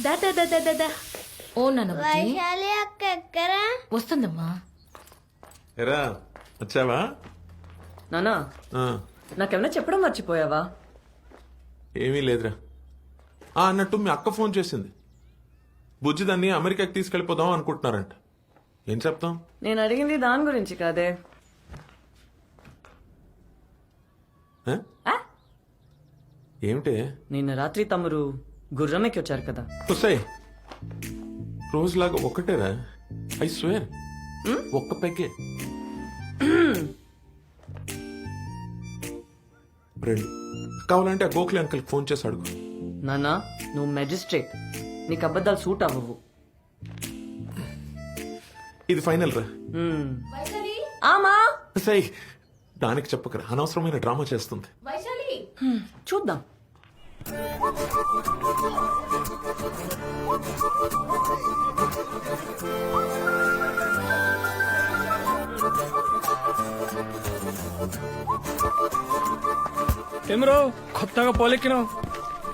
దా దా దా దా దా దా. ఓ నాన్న బుజ్జి. వైశాలి అక్క ఎక్కరా? వస్తుందమ్మా. ఎరా వచ్చావా? నానా ఆ, నాకేమన్నా చెప్పడం మర్చిపోయావా? ఏమీ లేదురా. అన్నట్టు మీ అక్క ఫోన్ చేసింది. బుజ్జి దాన్ని అమెరికాకి తీసుకెళ్ళిపోదాం అనుకుంటున్నారంట. ఏం చెప్తాం? నేను అడిగింది దాని గురించి కాదే. ఆ? ఆ? ఏమిటి నిన్న రాత్రి తమరు గుర్రమెక్కి వచ్చారు కదా. వస్తాయి రోజులాగా ఒక్కటేరా. ఐ స్వేర్ ఒక్క పెగ్గే. రెండు కావాలంటే ఆ గోఖలే అంకల్ ఫోన్ చేసి అడుగు. నానా నువ్వు మెజిస్ట్రేట్, నీకు అబద్ధాలు సూట్ అవ్వవు. ఇది ఫైనల్ రా. ఆమా సై దానికి చెప్పకరా, అనవసరమైన డ్రామా చేస్తుంది. చూద్దాం. ఏమ్రో కొత్తగా పోలెక్కినావు,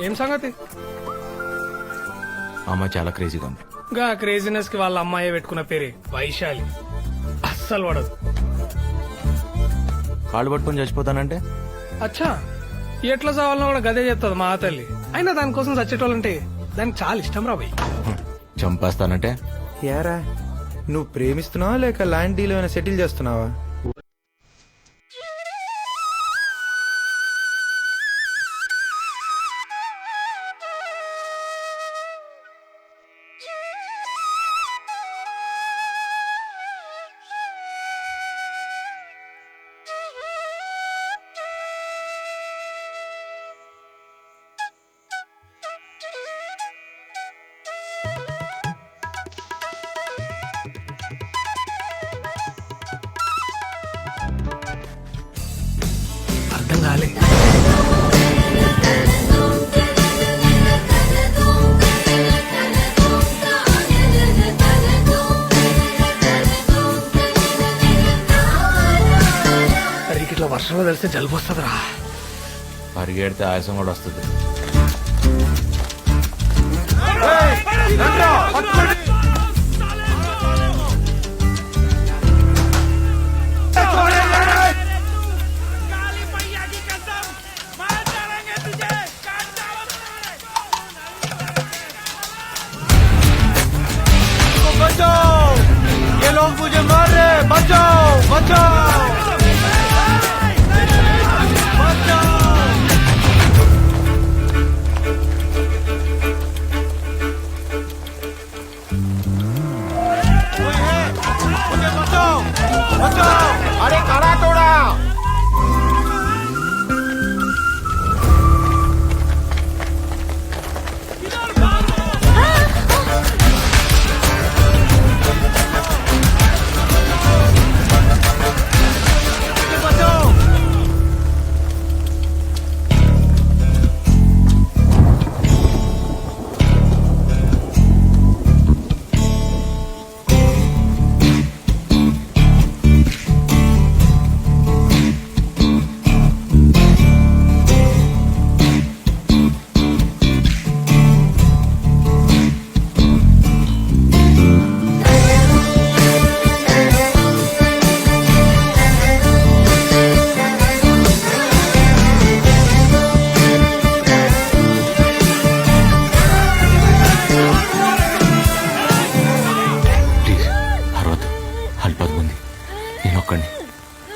ఏం సంగతి? అమ్మ చాలా క్రేజీగా ఉంది. గా క్రేజీనెస్ కి వాళ్ళ అమ్మాయి పెట్టుకున్న పేరే వైశాలి. అస్సలు పడదు. కాళ్ళు పట్టుకొని చచ్చిపోతానంటే అచ్చా ఎట్లా చావాలన్నా కూడా గదే చెప్తుంది మా తల్లి. అయినా దానికోసం చచ్చేటోళ్ళంటే దానికి చాలా ఇష్టం రా భయ్. చంపేస్తానంటే యారా నువ్వు ప్రేమిస్తున్నావా లేక ల్యాండ్ డీల్ ఏమైనా సెటిల్ చేస్తున్నావా? అర్థం కాలే. అరే ఇట్లా వర్షంలో తెలిస్తే జలుబు వస్తుందిరా. పరిగెడితే ఆయాసం కూడా వస్తుంది.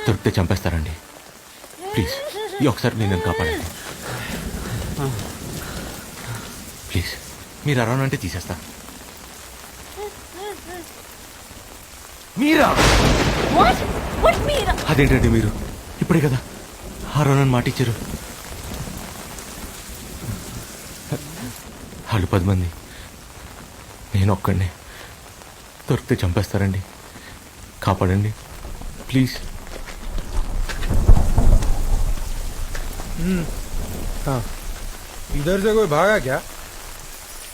దొరికితే చంపేస్తారండి. ప్లీజ్ ఈ ఒకసారి నేను కాపాడండి ప్లీజ్. మీరు అరవనంటే తీసేస్తా. మీరా? అదేంటండి మీరు ఇప్పుడే కదా అరవనని మాట ఇచ్చారు. వాళ్ళు 10 మంది, నేను ఒక్కడినే. దొరికితే చంపేస్తారండి, కాపాడండి ప్లీజ్. हाँ इधर से कोई भागा क्या?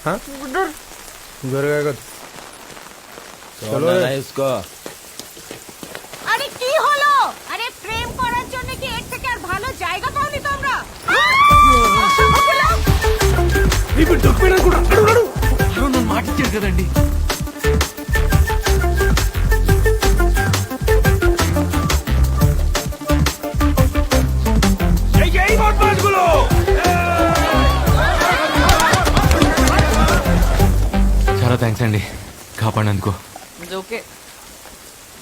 हाँ उधर गएगा चलो इसको। আরে কি হলো? আরে প্রেম করার জন্য কি এর থেকে আর ভালো জায়গা পাওনি তোমরা? ఇచ్చాడు కదండి. చాలా థ్యాంక్స్ అండి కాపాడినందుకు. ఓకే.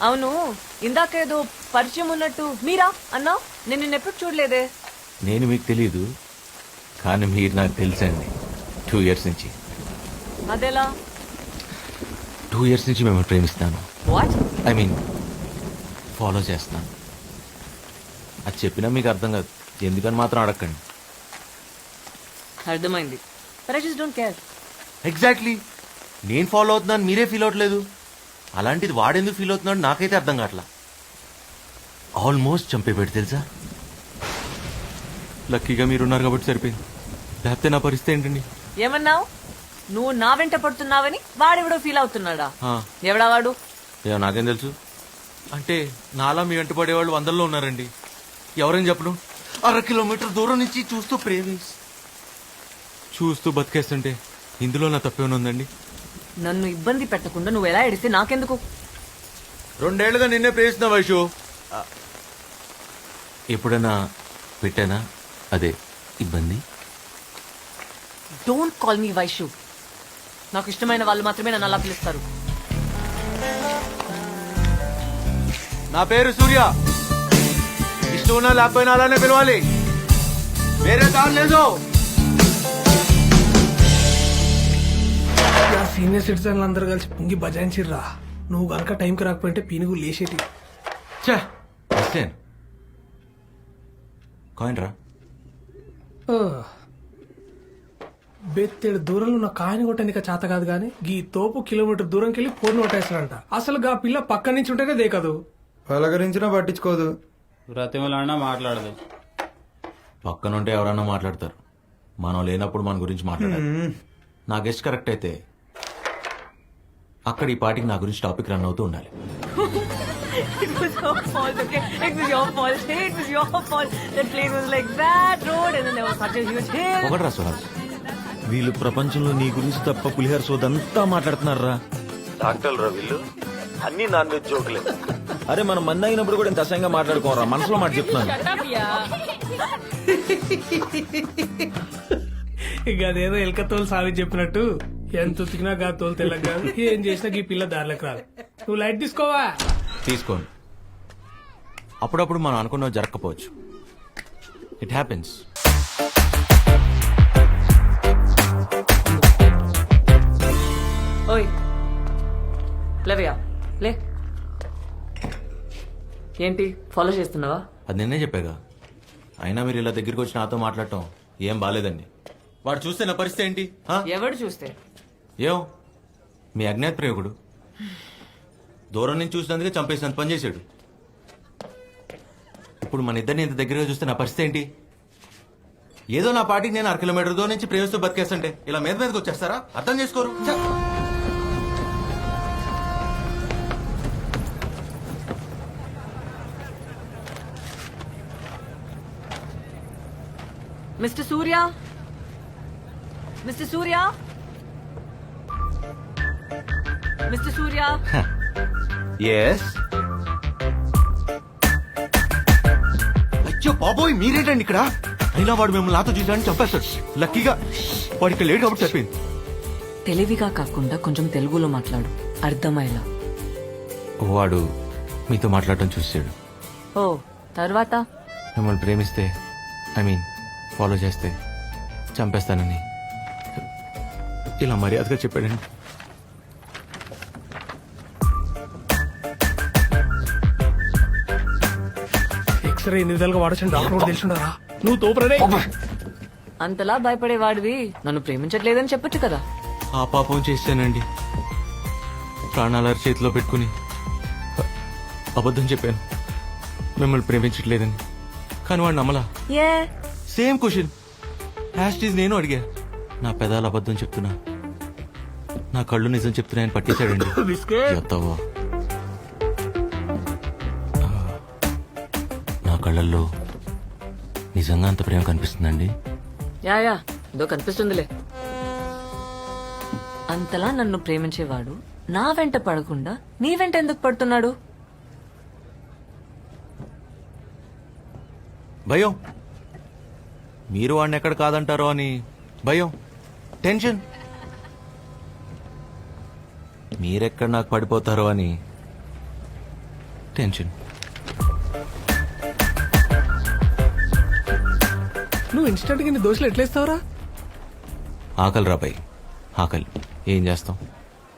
అవును, ఇందాకేదో పరిచయం ఉన్నట్టు మీరా అన్నా? నేను నిన్న ఎప్పుడు చూడలేదే. నేను మీకు తెలియదు కానీ మీరు నాకు తెలుసండి. 2 years నుంచి. అదెలా? 2 years నుంచి మిమ్మల్ని ప్రేమిస్తాను. వాట్? ఐ మీన్ ఫాలో చేస్తున్నాను. అది చెప్పినా మీకు అర్థం కాదు, ఎందుకని మాత్రం అడగండి. అర్థమైంది. But I just don't care. Exactly, నేను ఫాలో అవుతున్నాను మీరే ఫీల్ అవ్వట్లేదు. అలాంటిది వాడెందుకు ఫీల్ అవుతున్నాడు నాకైతే అర్థం కావట్లా. ఆల్మోస్ట్ చంపేపెట్టి తెలుసా. లక్కీగా మీరున్నారు కాబట్టి సరిపోయింది, లేకపోతే నా పరిస్థితి ఏంటండి. ఏమన్నావు? నువ్వు నా వెంట పడుతున్నావని వాడెవడో ఫీల్ అవుతున్నాడా? ఎవడా వాడు? ఏమో నాకేం తెలుసు. అంటే నాలా మీ వెంట పడేవాళ్ళు 100లో ఉన్నారండి. ఎవరైనా చెప్పను, 1/2 kilometer దూరం నుంచి చూస్తూ బతికేస్తుంటే ఇందులో నా తప్పేమైనా ఉందండి. నన్ను ఇబ్బంది పెట్టకుండా నువ్వు ఎలా ఎడితే నాకెందుకు? 2 ఏళ్లుగా నిన్నే ప్రేమిస్తున్నా వైషు. ఎప్పుడైనా పెట్టానా అదే ఇబ్బంది? Don't call me Vaishu. నాకు ఇష్టమైన వాళ్ళు మాత్రమే నన్ను అలా పిలుస్తారు. నా పేరు సూర్య. ఇష్టం ఉన్నా లేకపోయినా అలానే పిలవాలి, వేరే దారి లేదు. సీనియర్ సిటిజన్లు అందరూ కలిసి పొంగి బజాయించిర్రా. నువ్వు గనక టైంకి రాకపోయింటే పీనుగు లేచేటి. కాయిన్ రా. బెత్తేడు దూరంలో ఉన్న కాయని కొట్టేందుకు చేత కాదు కానీ గీ తోపు కిలోమీటర్ దూరంకి వెళ్ళి ఫోన్ కొట్టేస్తాడంట. అసలు గా పిల్ల పక్క నుంచి ఉంటేనే దేకదు. పలకరించినా పట్టించుకోదు. బ్రతిమలన్నా మాట్లాడదు. పక్కనుంటే ఎవరన్నా మాట్లాడతారు, మనం లేనప్పుడు మన గురించి మాట్లాడారు. నా గెస్ట్ కరెక్ట్ అయితే అక్కడ ఈ పాటికి నా గురించి టాపిక్ రన్ అవుతూ ఉండాలి. It was your fault, okay? It was your fault. It was your fault. That place was like that road and then there was such a huge hill. ఒకటి రా సుహాస్, వీళ్ళు ప్రపంచంలో నీ గురించి తప్ప పులిహార సోదంతా మాట్లాడుతున్నారా. డాక్టర్లు రా వీళ్ళు, అన్ని నాన్ వెజ్ జోకులే. అరే మనం మంది అయినప్పుడు కూడా ఇంత అసహ్యంగా మాట్లాడుకోరా, మనసులో మాట చెప్తున్నాను. ఇక అదేదో ఎలక తోలు సావి చెప్పినట్టు ఎంత ఉతికినా గా తోలు తెల్లగా కాదు, ఏం చేసినా ఈ పిల్ల దారిలోకి రాదు. నువ్వు లైట్ తీసుకోవా? తీసుకోండి. అప్పుడప్పుడు మనం అనుకున్నవి జరగకపోవచ్చు. It happens. ఓయ్ లేవయ్యా, లే. ఏంటి ఫాలో చేస్తున్నావా? అది నిన్నే చెప్పాగా. అయినా మీరు ఇలా దగ్గరికి వచ్చి నాతో మాట్లాడటం ఏం బాలేదండి. వాడు చూస్తే నా పరిస్థితి ఏంటి? ఎవడు చూస్తే? ఏం మీ అజ్ఞాత ప్రయోగుడు దూరం నుంచి చూసినందుకే చంపేసినంత పని చేశాడు. ఇప్పుడు మన ఇద్దరిని ఇంత దగ్గరగా చూస్తే నా పరిస్థితి ఏంటి? ఏదో నా పాటికి నేను 1/2 kilometer దూరం నుంచి ప్రేమిస్తూ బతికేస్తుంటే ఇలా మీదకి వచ్చేస్తారా? అర్థం చేసుకోరు. మిస్టర్ సూర్య, మిస్టర్ సూర్య, మిస్టర్ సూర్య. ఎస్. అచ్చో బాబోయ్, మీరేటండి ఇక్కడ? అయినా వాడు మిమ్మల్ని నాతో చూసాడని చంపేస్తాడు. లక్కీగా వాడు ఇక్కడ లేడు కాబట్టి చెప్పింది. తెలివిగా కాకుండా కొంచెం తెలుగులో మాట్లాడు, అర్థమయ్యేలా. వాడు మీతో మాట్లాడటం చూసాడు. ఓ తర్వాత? మిమ్మల్ని ప్రేమిస్తే ఐ మీన్ ఫాలో చేస్తే చంపేస్తానని ఇలా మర్యాదగా చెప్పాడండి. ఎక్స్రే ఎన్ని విధాలుగా వాడొచ్చిన డాక్టర్ కూడా తెలిసిండరా. నువ్వు తోపరే. అంతలా భయపడేవాడివి నన్ను ప్రేమించట్లేదని చెప్పొచ్చు కదా. ఆ పాపం చేశానండి. ప్రాణాల చేతిలో పెట్టుకుని అబద్ధం చెప్పాను మిమ్మల్ని ప్రేమించట్లేదని. కానీ వాడు నమ్మలా. ఏ సేమ్ క్వశ్చన్ హ్యాస్టీజ్ నేను అడిగా. నా పెదాలు అబద్ధం చెప్తున్నా, నా కళ్ళు నిజం చెప్తున్నాయని పట్టేశాడండి. చెప్తావా? నా కళ్ళల్లో నిజంగా అంత ప్రేమ కనిపిస్తుందండి. యా యా ఏదో కనిపిస్తుందిలే. అంతలా నన్ను ప్రేమించేవాడు నా వెంట పడకుండా నీ వెంట ఎందుకు పడుతున్నాడు? భయం, మీరు వాడిని ఎక్కడ కాదంటారో అని భయం, టెన్షన్, మీరెక్కడ నాకు పడిపోతారో అని టెన్షన్. నువ్వు ఇన్స్టెంట్ గా నీ దోశలు ఎట్లేస్తావురా? ఆకలి రాబాయి, ఆకలి. ఏం చేస్తాం?